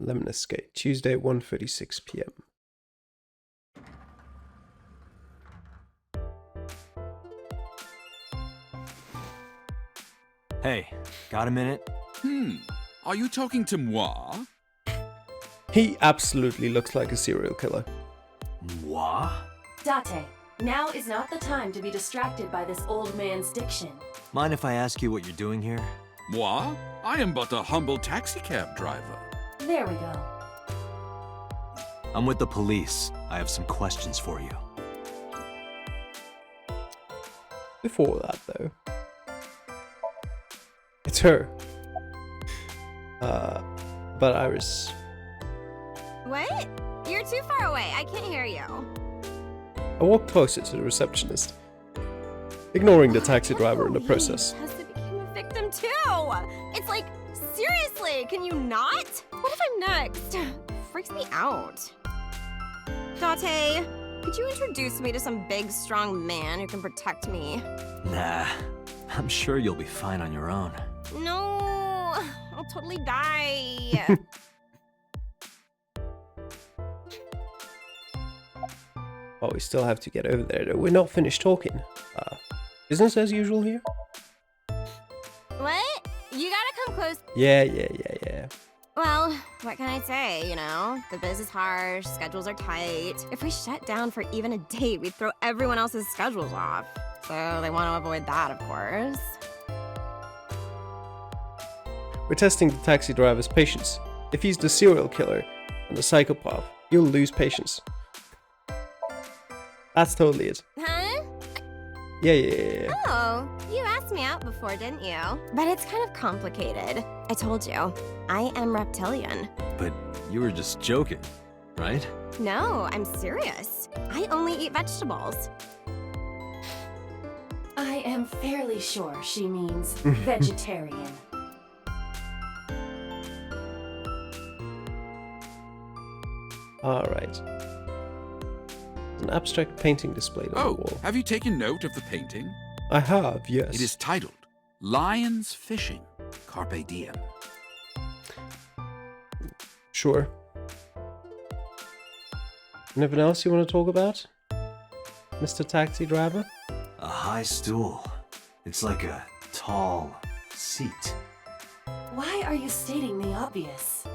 Speaker 1: Lemniscate, Tuesday, 1:36 p.m.
Speaker 3: Hey, got a minute?
Speaker 8: Are you talking to moi?
Speaker 1: He absolutely looks like a serial killer.
Speaker 3: Moi?
Speaker 5: Date, now is not the time to be distracted by this old man's diction.
Speaker 3: Mind if I ask you what you're doing here?
Speaker 8: Moi? I am but a humble taxicab driver.
Speaker 5: There we go.
Speaker 3: I'm with the police. I have some questions for you.
Speaker 1: Before that, though. It's her. But Iris.
Speaker 9: What? You're too far away. I can't hear you.
Speaker 1: I walked closer to the receptionist, ignoring the taxi driver in the
Speaker 9: He
Speaker 1: process.
Speaker 9: has to become a victim too. It's like, seriously, can you not? What if I'm next? Freaks me out. Date, could you introduce me to some big, strong man who can protect me?
Speaker 3: Nah, I'm sure you'll be fine on your own.
Speaker 9: No, I'll totally die.
Speaker 1: Oh, we still have to get over there, though. We're not finished talking. Business as usual here?
Speaker 9: What? You gotta come close.
Speaker 1: Yeah.
Speaker 9: Well, what can I say, you know? The biz is harsh, schedules are tight. If we shut down for even a day, we'd throw everyone else's schedules off. So they want to avoid that, of course.
Speaker 1: We're testing the taxi driver's patience. If he's the serial killer and the psychopath, you'll lose patience. That's totally it.
Speaker 9: Huh?
Speaker 1: Yeah.
Speaker 9: Oh, you asked me out before, didn't you? But it's kind of complicated. I told you, I am reptilian.
Speaker 3: But you were just joking, right?
Speaker 9: No, I'm serious. I only eat vegetables.
Speaker 5: I am fairly sure she means vegetarian.
Speaker 1: Alright. An abstract painting displayed on the
Speaker 8: Oh,
Speaker 1: wall.
Speaker 8: have you taken note of the painting?
Speaker 1: I have, yes.
Speaker 8: It is titled Lions Fishing, Carpe Diem.
Speaker 1: Sure. Anything else you want to talk about, Mr. Taxi Driver?
Speaker 3: A high stool. It's like a tall seat.
Speaker 5: Why are you stating the obvious?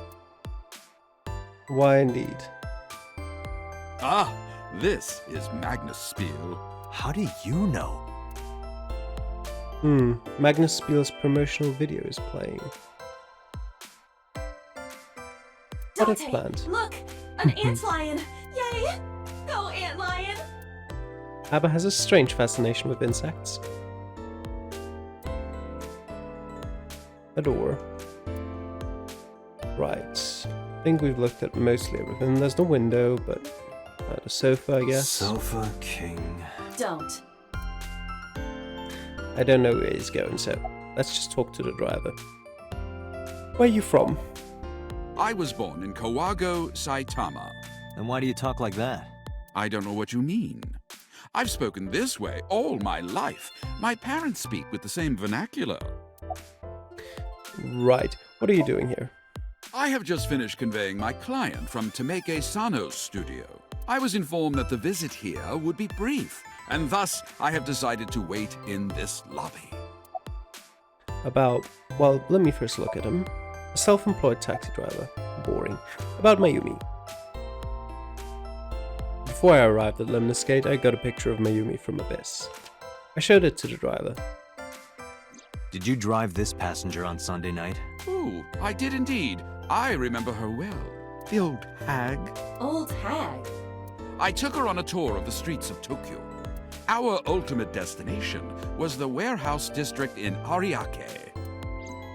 Speaker 1: Why indeed?
Speaker 8: Ah, this is Magnus Spiel.
Speaker 3: How do you know?
Speaker 1: Magnus Spiel's promotional video is playing. What a
Speaker 5: Date,
Speaker 1: plant.
Speaker 5: look! An antlion! Yay! Go, antlion!
Speaker 1: Abba has a strange fascination with insects. A door. Right. I think we've looked at mostly everything. There's no window, but the sofa, I guess.
Speaker 3: Sofa king.
Speaker 5: Don't.
Speaker 1: I don't know where he's going, so let's just talk to the driver. Where are you from?
Speaker 8: I was born in Kawago, Saitama.
Speaker 3: And why do you talk like that?
Speaker 8: I don't know what you mean. I've spoken this way all my life. My parents speak with the same vernacular.
Speaker 1: Right. What are you doing here?
Speaker 8: I have just finished conveying my client from Tameke Sano's studio. I was informed that the visit here would be brief, and thus I have decided to wait in this lobby.
Speaker 1: Well, let me first look at him. A self-employed taxi driver. Boring. About Mayumi. Before I arrived at Lemnis Gate, I got a picture of Mayumi from Abyss. I showed it to the driver.
Speaker 3: Did you drive this passenger on Sunday night?
Speaker 8: Oh, I did indeed. I remember her well. The old hag.
Speaker 5: Old hag?
Speaker 8: I took her on a tour of the streets of Tokyo. Our ultimate destination was the warehouse district in Ariake.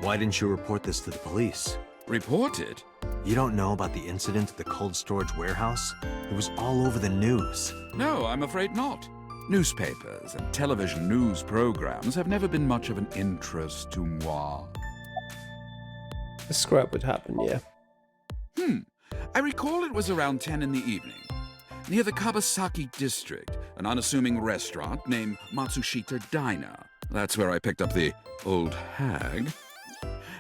Speaker 3: Why didn't you report this to the police?
Speaker 8: Reported?
Speaker 3: You don't know about the incident at the cold storage warehouse? It was all over the news.
Speaker 8: No, I'm afraid not. Newspapers and television news programs have never been much of an interest to moi.
Speaker 1: Describe what happened, yeah.
Speaker 8: I recall it was around 10 in the evening. Near the Kabasaki district, an unassuming restaurant named Matsushita Diner. That's where I picked up the old hag.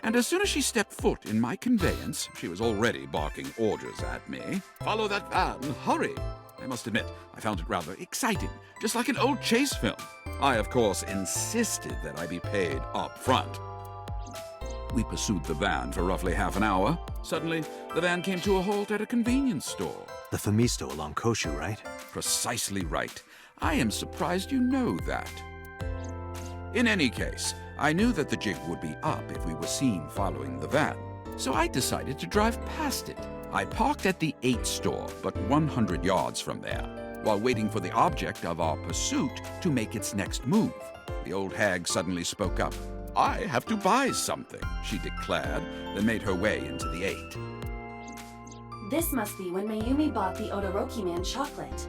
Speaker 8: And as soon as she stepped foot in my conveyance, she was already barking orders at me. Follow that van, hurry! I must admit, I found it rather exciting, just like an old chase film. I, of course, insisted that I be paid up front. We pursued the van for roughly half an hour. Suddenly, the van came to a halt at a convenience store.
Speaker 3: The Famisto along Koshu, right?
Speaker 8: Precisely right. I am surprised you know that. In any case, I knew that the jig would be up if we were seen following the van, so I decided to drive past it. I parked at the 8 store, but 100 yards from there, while waiting for the object of our pursuit to make its next move. The old hag suddenly spoke up. I have to buy something, she declared, then made her way into the 8.
Speaker 5: This must be when Mayumi bought the Odoroki Man chocolate.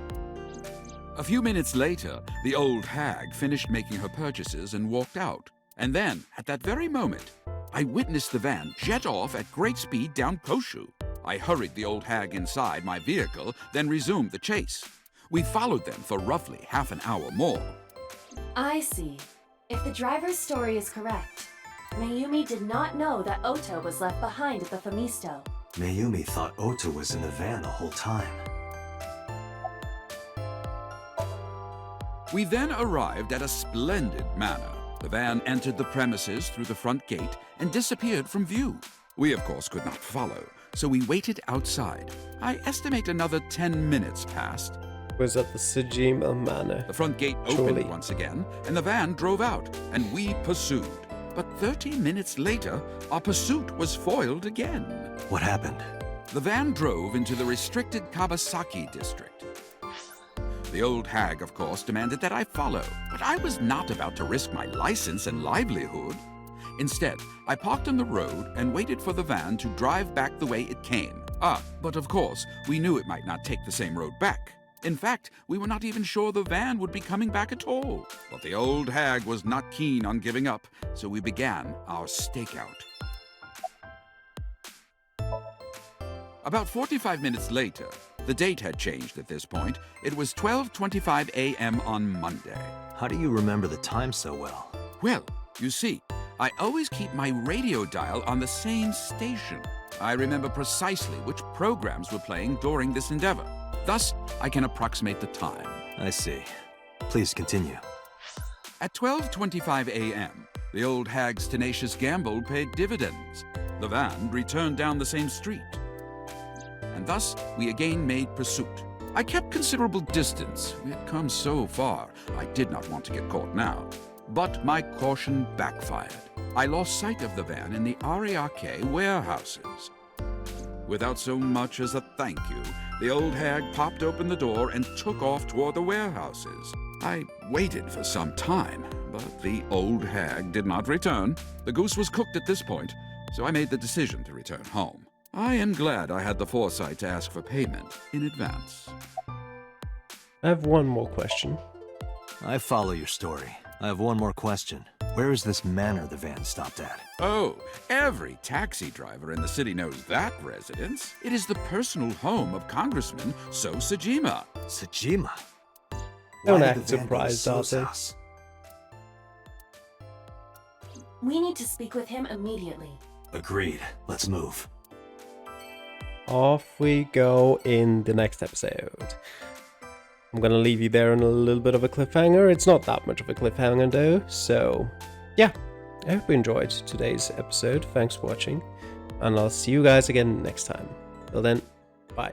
Speaker 8: A few minutes later, the old hag finished making her purchases and walked out. And then, at that very moment, I witnessed the van jet off at great speed down Koshu. I hurried the old hag inside my vehicle, then resumed the chase. We followed them for roughly half an hour more.
Speaker 5: I see. If the driver's story is correct, Mayumi did not know that Ota was left behind at the Famisto.
Speaker 3: Mayumi thought Ota was in the van the whole time.
Speaker 8: We then arrived at a splendid manor. The van entered the premises through the front gate and disappeared from view. We, of course, could not follow, so we waited outside. I estimate another 10 minutes passed.
Speaker 1: Was at the Sejima Manor.
Speaker 8: The front gate
Speaker 1: Surely.
Speaker 8: opened once again, and the van drove out, and we pursued. But 30 minutes later, our pursuit was foiled again.
Speaker 3: What happened?
Speaker 8: The van drove into the restricted Kabasaki district. The old hag, of course, demanded that I follow, but I was not about to risk my license and livelihood. Instead, I parked on the road and waited for the van to drive back the way it came. But of course, we knew it might not take the same road back. In fact, we were not even sure the van would be coming back at all. But the old hag was not keen on giving up, so we began our stakeout. About 45 minutes later, the date had changed at this point. It was 12:25 a.m. on Monday.
Speaker 3: How do you remember the time so well?
Speaker 8: Well, you see, I always keep my radio dial on the same station. I remember precisely which programs were playing during this endeavor. Thus, I can approximate the time.
Speaker 3: I see. Please continue.
Speaker 8: At 12:25 a.m., the old hag's tenacious gamble paid dividends. The van returned down the same street. And thus, we again made pursuit. I kept considerable distance. We had come so far, I did not want to get caught now. But my caution backfired. I lost sight of the van in the Ariake warehouses. Without so much as a thank you, the old hag popped open the door and took off toward the warehouses. I waited for some time, but the old hag did not return. The goose was cooked at this point, so I made the decision to return home. I am glad I had the foresight to ask for payment in advance.
Speaker 1: I have one more question.
Speaker 3: I follow your story. I have one more question. Where is this manor the van stopped at?
Speaker 8: Oh, every taxi driver in the city knows that residence. It is the personal home of Congressman So Sejima.
Speaker 3: Sejima?
Speaker 1: Don't
Speaker 3: Why
Speaker 1: act
Speaker 3: did the van go to
Speaker 1: surprised,
Speaker 3: So's
Speaker 1: Date.
Speaker 3: house?
Speaker 5: We need to speak with him immediately.
Speaker 3: Agreed. Let's move.
Speaker 1: Off we go in the next episode. I'm gonna leave you there on a little bit of a cliffhanger. It's not that much of a cliffhanger though, so yeah. I hope you enjoyed today's episode. Thanks for watching. and I'll see you guys again next time. Till then, bye.